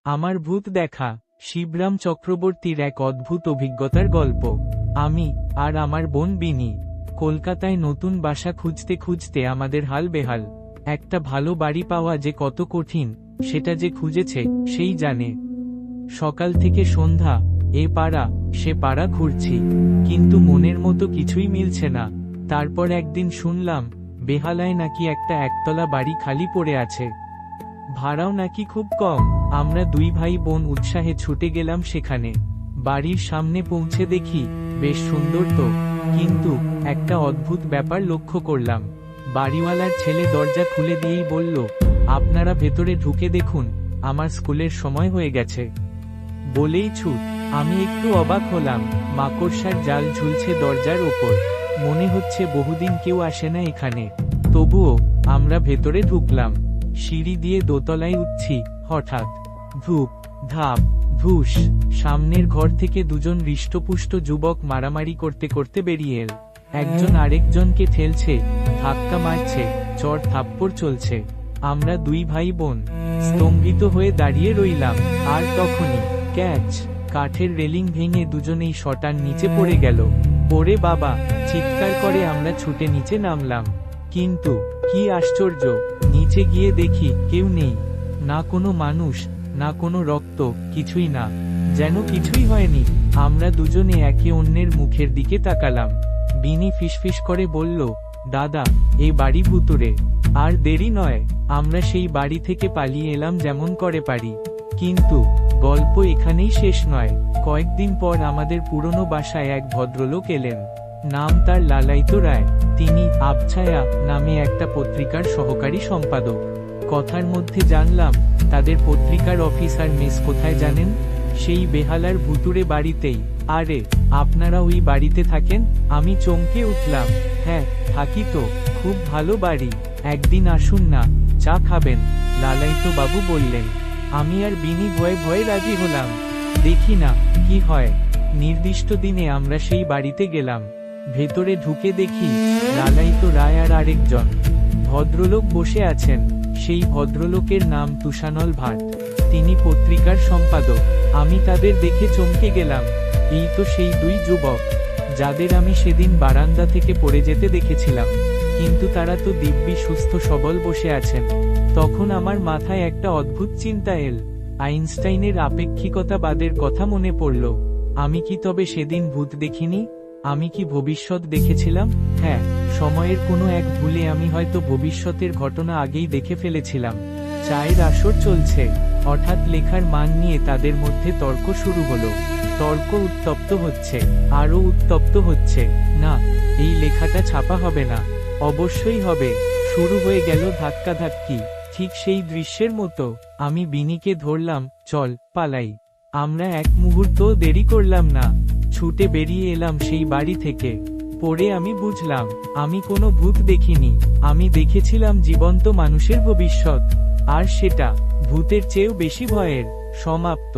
আমার ভূত দেখা শিবরাম চক্রবর্তীর এক অদ্ভুত অভিজ্ঞতার গল্প। আমি আর আমার বোন বিনি কলকাতায় নতুন বাসা খুঁজতে খুঁজতে আমাদের হাল বেহাল। একটা ভালো বাড়ি পাওয়া যে কত কঠিন সেটা যে খুঁজেছে সেই জানে। সকাল থেকে সন্ধ্যা এ পাড়া সে পাড়া ঘুরছি, কিন্তু মনের মতো কিছুই মিলছে না। তারপর একদিন শুনলাম বেহালায় নাকি একটা একতলা বাড়ি খালি পড়ে আছে, ভাড়াও নাকি খুব কম। আমরা দুই ভাই বোন উৎসাহে ছুটে গেলাম সেখানে। বাড়ির সামনে পৌঁছে দেখি বেশ সুন্দর তো, কিন্তু একটা অদ্ভুত ব্যাপার লক্ষ্য করলাম। বাড়িওয়ালার ছেলে দরজা খুলে দিয়েই বলল, আপনারা ভেতরে ঢুকে দেখুন, আমার স্কুলের সময় হয়ে গেছে। বলেই ছুট। আমি একটু অবাক হলাম। মাকড়সার জাল ঝুলছে দরজার ওপর, মনে হচ্ছে বহুদিন কেউ আসে না এখানে। তবুও আমরা ভেতরে ঢুকলাম। সিঁড়ি দিয়ে দোতলায় উঠছি, হঠাৎ ধূপ ধাপ ধুস, সামনের ঘর থেকে দুজন হৃষ্টপুষ্ট যুবক মারামারি করতে করতে বেরিয়ে এল। একজন আরেকজনকে ঠেলছে, ধাক্কা মারছে, চড় থাপ্পড় চলছে। আমরা দুই ভাই বোন স্তম্ভিত হয়ে দাঁড়িয়ে রইলাম। আর তখনই ক্যাচ, কাঠের রেলিং ভেঙে দুজনেই শটার নিচে পড়ে গেল। ওরে বাবা, চিৎকার করে আমরা ছুটে নিচে নামলাম। কিন্তু কি আশ্চর্য, নিচে গিয়ে দেখি কেউ নেই। না কোনো মানুষ, না কোনো রক্ত, কিছুই না, যেন কিছুই হয়নি। আমরা দুজনে একে অন্যের মুখের দিকে তাকালাম। বিনি ফিসফিস করে বলল, দাদা, এই বাড়ি ভুতুড়ে। আর দেরি নয়, আমরা সেই বাড়ি থেকে পালিয়ে এলাম যেমন করে পারি। কিন্তু গল্প এখানেই শেষ নয়। কয়েকদিন পর আমাদের পুরনো বাসায় এক ভদ্রলোক এলেন। নাম তার লালায়িত রায়। তিনি আবছায়া নামে একটা পত্রিকার সহকারী সম্পাদক। কথার মধ্যে জানলাম তাদের পত্রিকার অফিস আর মেস কোথায় জানেন? সেই বেহালার ভুতুড়ে বাড়িতেই। আরে, আপনারা ওই বাড়িতে থাকেন? আমি চমকে উঠলাম। হ্যাঁ, থাকি তো, খুব ভালো বাড়ি। একদিন আসুন না, চা খাবেন, লালায়িত বাবু বললেন। আমি আর বিনি ভয়ে ভয়ে রাজি হলাম। দেখি না কি হয়। নির্দিষ্ট দিনে আমরা সেই বাড়িতে গেলাম। ভেতরে ঢুকে দেখি লালায়িত রায় আর আরেকজন ভদ্রলোক বসে আছেন। সেই ভদ্রলোকের নাম তুষানল ভাট। তিনি পত্রিকার সম্পাদক। আমি তাদের দেখে চমকে গেলাম। এই তো সেই দুই যুবক যাদের আমি সেদিন বারান্দা থেকে পড়ে যেতে দেখেছিলাম, কিন্তু তারা তো দিব্যি সুস্থ সবল বসে আছেন। তখন আমার মাথায় একটা অদ্ভুত চিন্তা এল। আইনস্টাইনের আপেক্ষিকতাবাদের কথা মনে পড়ল। আমি কি তবে সেদিন ভূত দেখিনি? আমি কি ভবিষ্যৎ দেখেছিলাম? হ্যাঁ, সময়ের কোনো এক ভুলে আমি হয়তো ভবিষ্যতের ঘটনা আগেই দেখে ফেলেছিলাম। চায়ের আসর চলছে, হঠাৎ লেখার মান নিয়ে তাদের মধ্যে তর্ক শুরু হলো। তর্ক উত্তপ্ত হচ্ছে, আরো উত্তপ্ত হচ্ছে। না, এই লেখাটা ছাপা হবে না। অবশ্যই হবে। শুরু হয়ে গেল ধাক্কাধাক্কি, ঠিক সেই দৃশ্যের মতো। আমি বিনিকে ধরলাম, চল পালাই। আমরা এক মুহূর্ত দেরি করলাম না, ছুটে বেরিয়ে এলাম সেই বাড়ি থেকে। পরে আমি বুঝলাম আমি কোনো ভূত দেখিনি, আমি দেখেছিলাম জীবন্ত মানুষের ভবিষ্যৎ। আর সেটা ভূতের চেয়েও বেশি ভয়ের। সমাপ্ত।